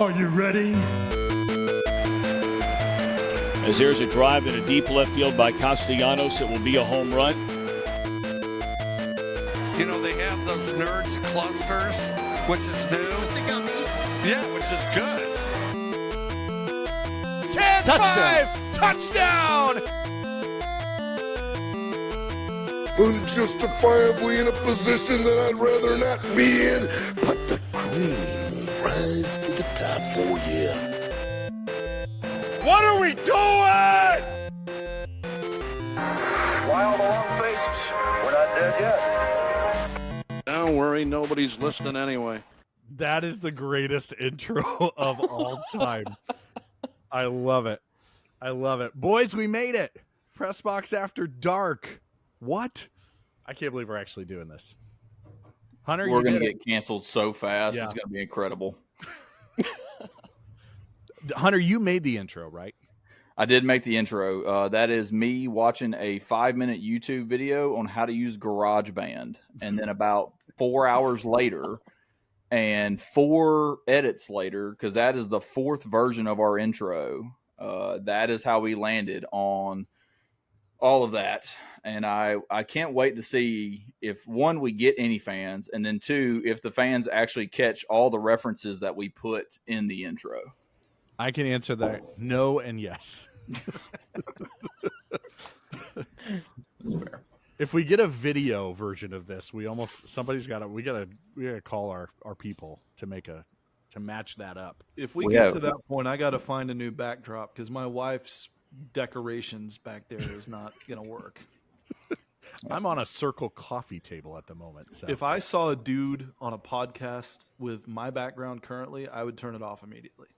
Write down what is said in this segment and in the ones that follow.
Are you ready? As there's a drive in a deep left field by Castellanos, it will be a home run. You know, they have those nerds clusters, which is new. Yeah, which is good. 10-5! Touchdown! Unjustifiably in a position that I'd rather not be in, but the cream will rise to the top, oh yeah. What are we doing? Wild long faces. We're not dead yet. Don't worry, nobody's listening anyway. That is the greatest intro of all time. I love it. I love it. Boys, we made it. Press Box After Dark. What? I can't believe we're actually doing this. Hunter, we're going to get canceled so fast. Yeah. It's going to be incredible. Hunter, you made the intro, right? I did make the intro. That is me watching a 5-minute YouTube video on how to use GarageBand. And then about 4 hours later and 4 edits later, because that is the 4th version of our intro, that is how we landed on all of that. And I can't wait to see if, one, we get any fans, and then 2, if the fans actually catch all the references that we put in the intro. I can answer that no and yes. That's fair. If we get a video version of this, we gotta call our people to match that up. If we get to that point, I got to find a new backdrop because my wife's decorations back there is not going to work. I'm on a circle coffee table at the moment. So. If I saw a dude on a podcast with my background currently, I would turn it off immediately.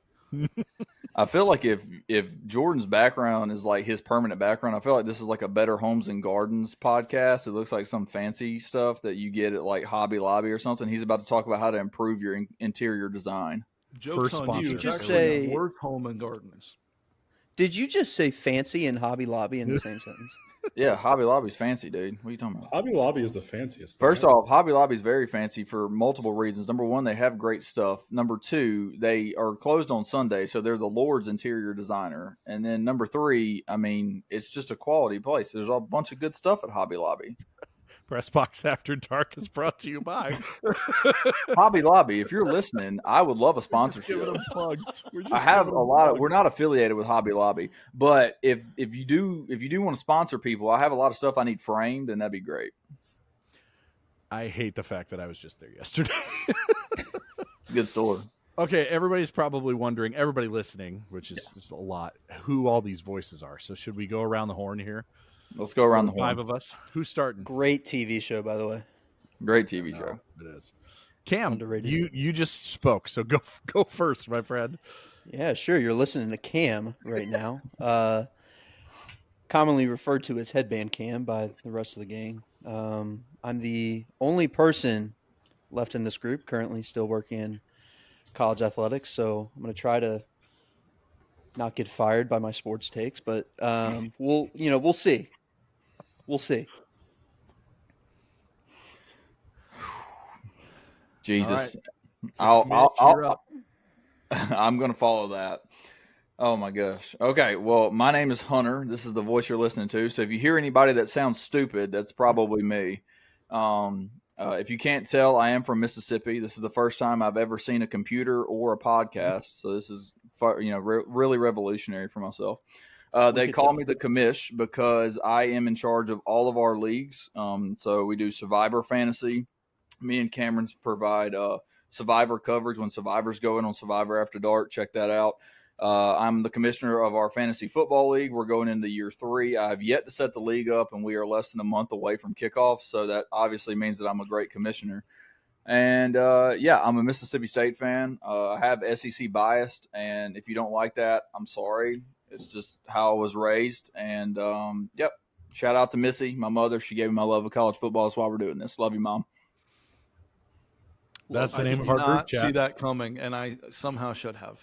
I feel like if Jordan's background is like his permanent background, I feel like this is like a Better Homes and Gardens podcast. It looks like some fancy stuff that you get at like Hobby Lobby or something. He's about to talk about how to improve your interior design. Joke's First on sponsor. you. Did you It's say- actually Worth Home and Gardens. Did you just say fancy and Hobby Lobby in the same sentence? Yeah, Hobby Lobby's fancy, dude. What are you talking about? Hobby Lobby is the fanciest. First off, Hobby Lobby's very fancy for multiple reasons. Number one, they have great stuff. Number two, they are closed on Sunday, so they're the Lord's interior designer. And then number three, I mean, it's just a quality place. There's a bunch of good stuff at Hobby Lobby. Press Box After Dark is brought to you by Hobby Lobby, if you're listening, I would love a sponsorship. Giving them plugs. I have a lot of. We're not affiliated with Hobby Lobby, but if you do want to sponsor people, I have a lot of stuff I need framed, and that'd be great. I hate the fact that I was just there yesterday. It's a good store. Okay, everybody's probably wondering, everybody listening, which is just a lot, who all these voices are. So should we go around the horn here? Let's go around the horn. 5 of us. Who's starting? Great TV show, by the way. Great TV show. It is. Cam, Underrated. you just spoke, so go first, my friend. Yeah, sure. You're listening to Cam right now. Commonly referred to as Headband Cam by the rest of the gang. I'm the only person left in this group currently still working in college athletics, so I'm going to try to not get fired by my sports takes, but we'll see. We'll see. Jesus, Right. I'm going to follow that. Oh my gosh. Okay. Well, my name is Hunter. This is the voice you're listening to. So if you hear anybody that sounds stupid, that's probably me. If you can't tell, I am from Mississippi. This is the first time I've ever seen a computer or a podcast. So this is, really revolutionary for myself. They call me the commish because I am in charge of all of our leagues. So we do Survivor Fantasy. Me and Cameron's provide Survivor coverage when Survivor's going on Survivor After Dark. Check that out. I'm the commissioner of our fantasy football league. We're going into year 3. I have yet to set the league up, and we are less than a month away from kickoff. So that obviously means that I'm a great commissioner. And, I'm a Mississippi State fan. I have SEC biased, and if you don't like that, I'm sorry. It's just how I was raised. And, shout out to Missy, my mother. She gave me my love of college football. That's why we're doing this. Love you, Mom. That's the I name did of our group not chat. see that coming, and I somehow should have.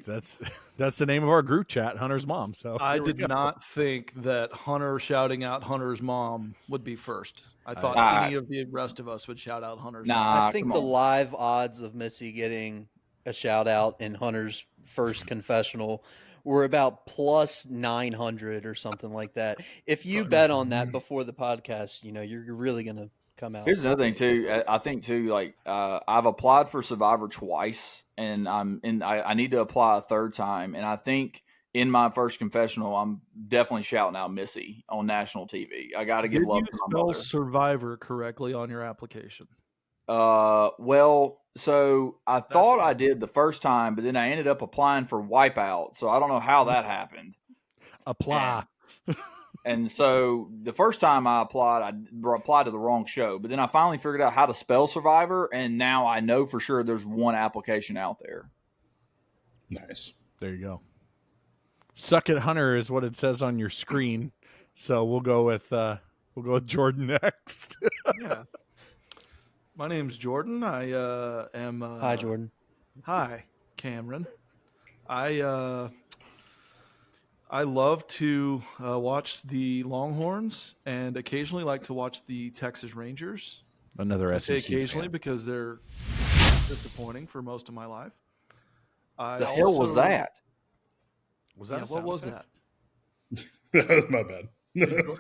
That's the name of our group chat, Hunter's mom. So I here we did go. not think that Hunter shouting out Hunter's mom would be first. I thought I- any of the rest of us would shout out Hunter's. Nah, I think come the on. live odds of Missy getting a shout out in Hunter's first confessional were about plus 900 or something like that. If you bet on that before the podcast, you're really going to come out. Here's another thing too. I think too, like I've applied for Survivor twice, and I need to apply a third time. And I think in my first confessional, I'm definitely shouting out Missy on national TV. I got to give Did love you to my spell mother. Survivor correctly on your application? Well, so I thought I did the first time, but then I ended up applying for Wipeout. So I don't know how that happened. Apply. And so the first time I applied to the wrong show, but then I finally figured out how to spell Survivor, and now I know for sure there's one application out there. Nice. There you go. Suck it, Hunter is what it says on your screen. So we'll go with Jordan next. Yeah. My name's Jordan. I am. Hi, Jordan. Hi, Cameron. I love to watch the Longhorns and occasionally like to watch the Texas Rangers. Another I SEC say occasionally fan. because they're disappointing for most of my life. The hell was that? Was Yeah, what was that? That was my bad.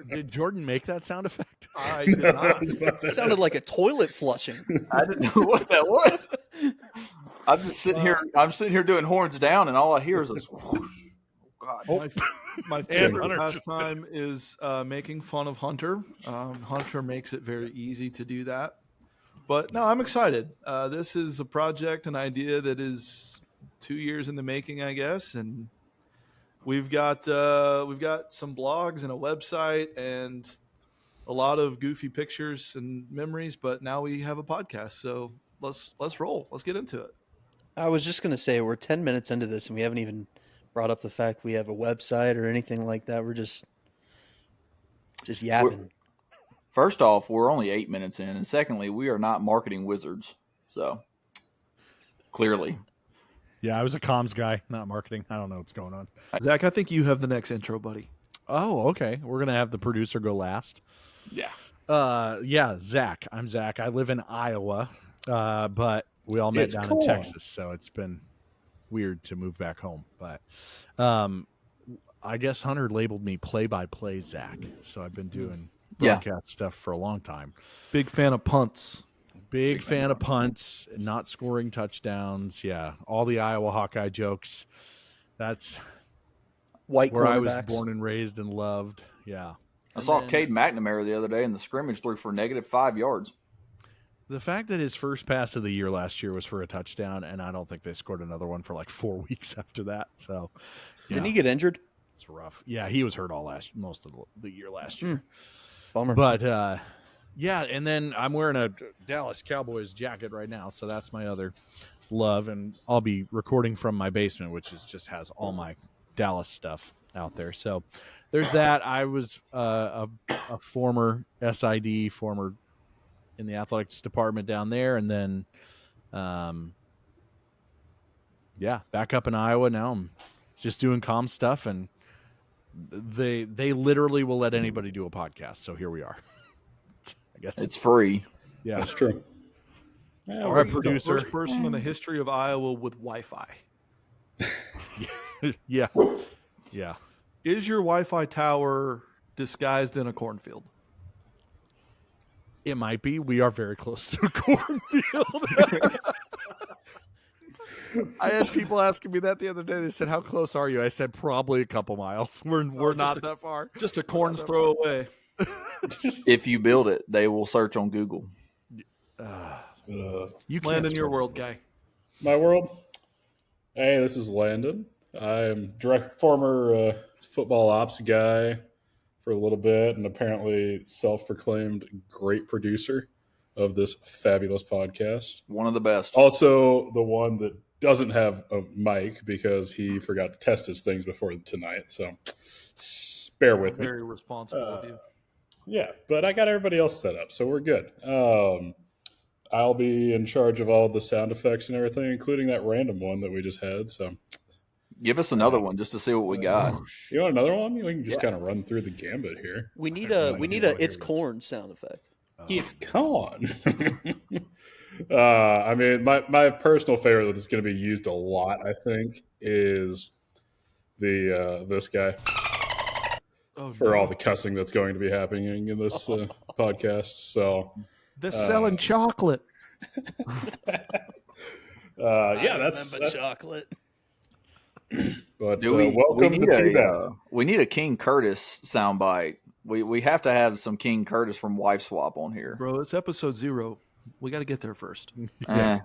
Did Jordan make that sound effect? I did not. That was my bad. It sounded like a toilet flushing. I didn't know what that was. I'm sitting here doing horns down, and all I hear is a swoosh. Oh, God. My favorite pastime is making fun of Hunter. Hunter makes it very easy to do that. But no, I'm excited. This is a project, an idea that is 2 years in the making, I guess, and we've got some blogs and a website and a lot of goofy pictures and memories. But now we have a podcast, so let's roll. Let's get into it. I was just going to say we're 10 minutes into this and we haven't even brought up the fact we have a website or anything like that. We're just yapping. First off, we're only 8 minutes in, and secondly, we are not marketing wizards. So clearly, Yeah, I was a comms guy, not marketing. I don't know what's going on. Zach, I think you have the next intro, buddy. Oh, okay. We're gonna have the producer go last. yeah. Yeah, Zach. I'm Zach. I live in Iowa, but we all met It's down cool. in Texas, so it's been weird to move back home. But I guess Hunter labeled me play-by-play Zach, so I've been doing broadcast stuff for a long time. Big fan of punts. Big fan of punts, not scoring touchdowns. Yeah, all the Iowa Hawkeye jokes. That's White where I was quarterbacks. born and raised and loved. Yeah. I saw Cade McNamara the other day in the scrimmage threw for -5 yards. The fact that his first pass of the year last year was for a touchdown, and I don't think they scored another one for like 4 weeks after that. So, yeah, Didn't he get injured? it's rough. Yeah, he was hurt most of the year last year. Bummer. But yeah, and then I'm wearing a Dallas Cowboys jacket right now, so that's my other love. And I'll be recording from my basement, which just has all my Dallas stuff out there. So there's that. I was a former SID, former in the athletics department down there, and then back up in Iowa now. I'm just doing comm stuff, and they literally will let anybody do a podcast. So here we are. I guess It's free. yeah. That's true. Yeah, Our we're producer. First person in the history of Iowa with Wi-Fi. Yeah. Yeah. Is your Wi-Fi tower disguised in a cornfield? It might be. We are very close to a cornfield. I had people asking me that the other day. They said, "How close are you?" I said, "Probably a couple miles. We're not that far." Just a corn's throw away. If you build it, they will search on Google. You Land can't in your spell- world, guy. My world. Hey, this is Landon. I'm former football ops guy for a little bit, and apparently self-proclaimed great producer of this fabulous podcast. One of the best. Also, the one that doesn't have a mic because he forgot to test his things before tonight. So, bear with me. Very responsible of you. Yeah, but I got everybody else set up, so we're good. I'll be in charge of all the sound effects and everything, including that random one that we just had. So, Give us another one just to see what we got. you want another one? We can just kind of run through the gambit here. we need a it's corn sound effect. It's corn. I mean, my personal favorite that's going to be used a lot, I think, is the this guy for all the cussing that's going to be happening in this podcast. So They're selling chocolate. yeah, that's chocolate. But Do we welcome need to PBAD. we need a King Curtis soundbite. We have to have some King Curtis from Wife Swap on here. Bro, it's episode 0. We got to get there first. Eh,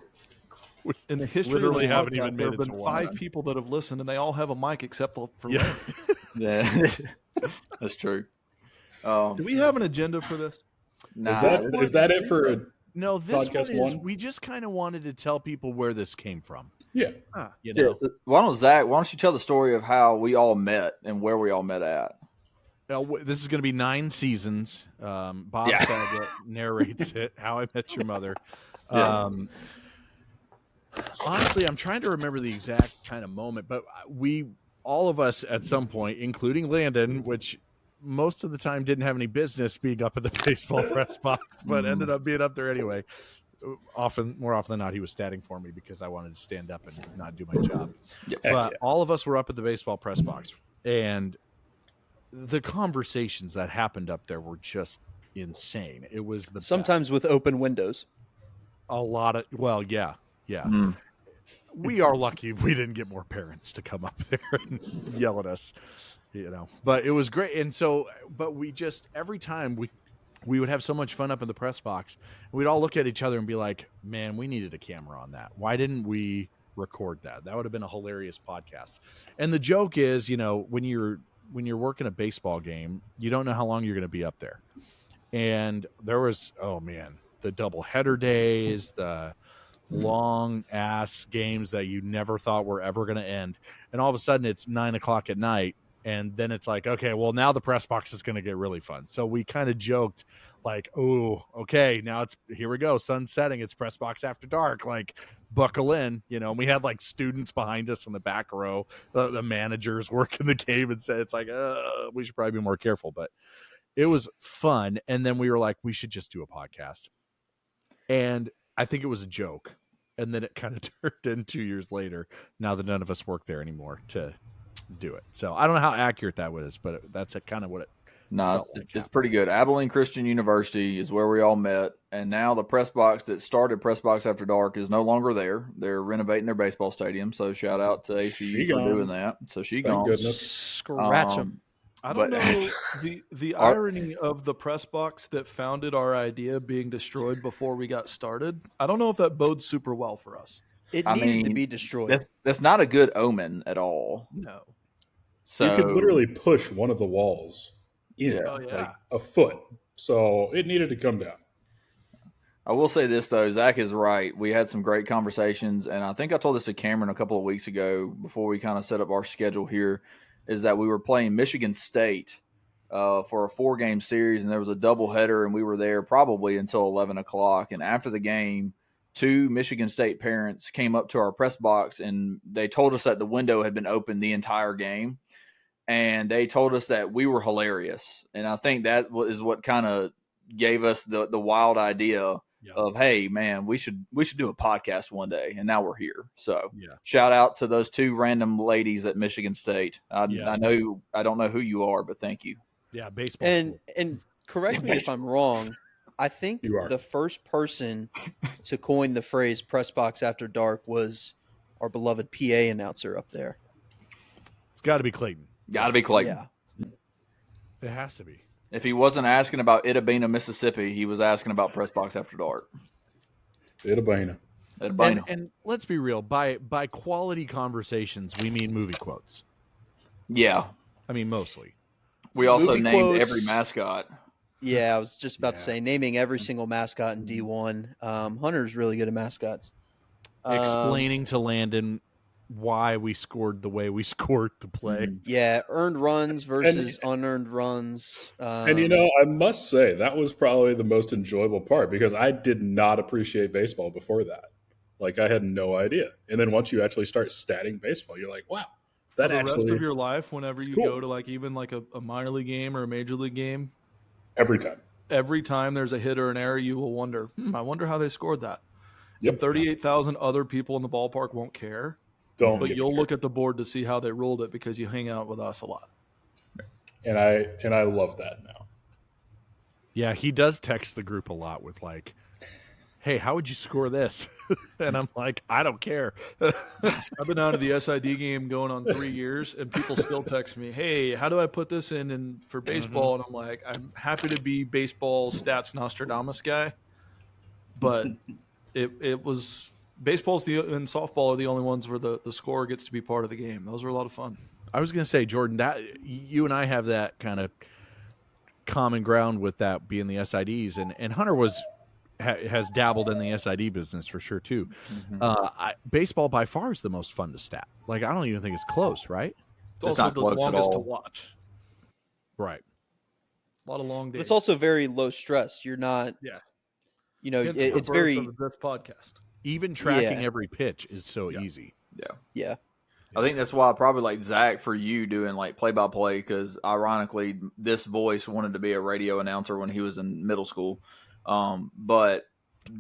In the history Literally of the haven't podcast, even there made have it to been one. 5 people that have listened, and they all have a mic except for Yeah. Larry. yeah, that's true. Do we have an agenda for this? Nah, Is that it for No, this Podcast one is. one? We just kind of wanted to tell people where this came from. yeah? You yeah, know, so why don't you tell the story of how we all met and where we all met at? Now, this is going to be 9 seasons. Bob Yeah. Saget narrates it. How I Met Your Mother. Yeah. Honestly, I'm trying to remember the exact kind of moment, but all of us at some point, including Landon, which most of the time didn't have any business being up at the baseball press box, but ended up being up there anyway. More often than not, he was standing for me because I wanted to stand up and not do my job. But all of us were up at the baseball press box, and the conversations that happened up there were just insane. It was the Sometimes with open windows. a lot of yeah. Mm. We are lucky we didn't get more parents to come up there and yell at us, but it was great. And so, but we just, every time we would have so much fun up in the press box, we'd all look at each other and be like, man, we needed a camera on that. Why didn't we record that? That would have been a hilarious podcast. And the joke is, when you're working a baseball game, you don't know how long you're going to be up there. And there was, the double header days, the long ass games that you never thought were ever going to end. And all of a sudden it's 9:00 at night. And then it's like, okay, well, now the press box is going to get really fun. So we kind of joked like, oh, okay, now here we go. Sun's setting. It's press box after dark. Like, buckle in. And we had like students behind us in the back row, the managers working the game, and said, it's like, we should probably be more careful. But it was fun. And then we were like, we should just do a podcast. And I think it was a joke. And then it kind of turned in 2 years later, now that none of us work there anymore, to do it. So I don't know how accurate that was, but that's kind of what it No, felt like. it's pretty good. Abilene Christian University is where we all met, and now the press box that started Press Box After Dark is no longer there. They're renovating their baseball stadium, so shout out to ACU for doing that. So she Thank gone. goodness. Scratch them. I don't But- know the irony of the press box that founded our idea being destroyed before we got started. I don't know if that bodes super well for us. It I needed to mean, be destroyed. That's not a good omen at all. No. So You could literally push one of the walls in Yeah. Oh, yeah. like a foot. So it needed to come down. I will say this though, Zach is right. We had some great conversations, and I think I told this to Cameron a couple of weeks ago before we kind of set up our schedule here, is that we were playing Michigan State for a 4-game series, and there was a doubleheader, and we were there probably until 11 o'clock. And after the game, 2 Michigan State parents came up to our press box, and they told us that the window had been open the entire game, and they told us that we were hilarious. And I think that is what kind of gave us the wild idea of, hey man, we should do a podcast one day, and now we're here. So shout out to those 2 random ladies at Michigan State. I know I don't know who you are, but thank you. Yeah, baseball. And correct me if I'm wrong. I think You are. the first person to coin the phrase "press box after dark" was our beloved PA announcer up there. It's got to be Clayton. Got to be Clayton. Yeah. It has to be. If he wasn't asking about Itabena, Mississippi, he was asking about Press Box After Dark. Itabena. And let's be real. By quality conversations, we mean movie quotes. Yeah. I mean, mostly. We also Movie named quotes. every mascot. Yeah, I was just about to say naming every single mascot in D1. Hunter's really good at mascots. Explaining to Landon why we scored the way we scored the play. Yeah, earned runs versus unearned runs. And I must say that was probably the most enjoyable part because I did not appreciate baseball before that. Like I had no idea. And then once you actually start statting baseball, you're like, wow. For the rest of your life, whenever you cool. go to even a minor league game or a major league game, Every time. every time there's a hit or an error, you will wonder, I wonder how they scored that. Yep. And 38,000 other people in the ballpark won't care. Don't But give a you'll care. look at the board to see how they ruled it because you hang out with us a lot. And I love that now. Yeah, he does text the group a lot with like, hey, how would you score this? And I'm like, I don't care. I've been out of the SID game going on 3 years, and people still text me, hey, how do I put this in for baseball? And I'm like, I'm happy to be baseball stats Nostradamus guy. But it was baseball's and softball are the only ones where the score gets to be part of the game. Those were a lot of fun. I was going to say, Jordan, that you and I have that kind of common ground with that being the SIDs, and Hunter has dabbled in the SID business for sure too. Baseball by far is the most fun to stat. Like, I don't even think it's close, right? It's also not the close at longest to all. watch. Right. A lot of long days. It's also very low stress. You're not, yeah. it's the birth very, of this podcast. Even tracking Yeah. every pitch is so easy. yeah. I think that's why probably like Zach for you doing like play-by-play, because ironically this voice wanted to be a radio announcer when he was in middle school. But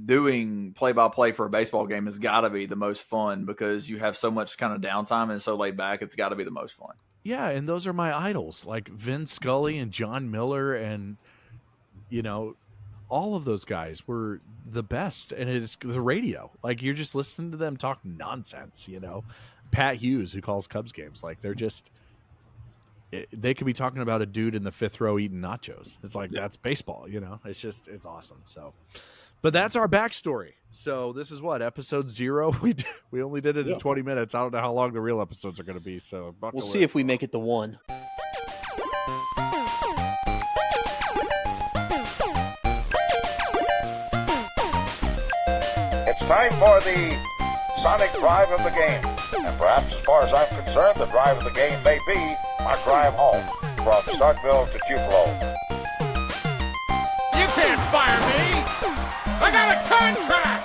doing play-by-play for a baseball game has got to be the most fun because you have so much kind of downtime and so laid back. It's got to be the most fun. Yeah, and those are my idols, like Vin Scully and John Miller, and all of those guys were the best. And it's the radio, like you're just listening to them talk nonsense. Pat Hughes, who calls Cubs games, like they could be talking about a dude in the fifth row eating nachos. It's like that's baseball, it's awesome. So, but that's our backstory. So this is what episode 0. We only did it in 20 minutes. I don't know how long the real episodes are going to be. So We'll see if we make it to 1. It's time for the sonic drive of the game. And perhaps as far as I'm concerned, the drive of the game may be our drive home from Starkville to Tupelo. You can't fire me! I got a contract!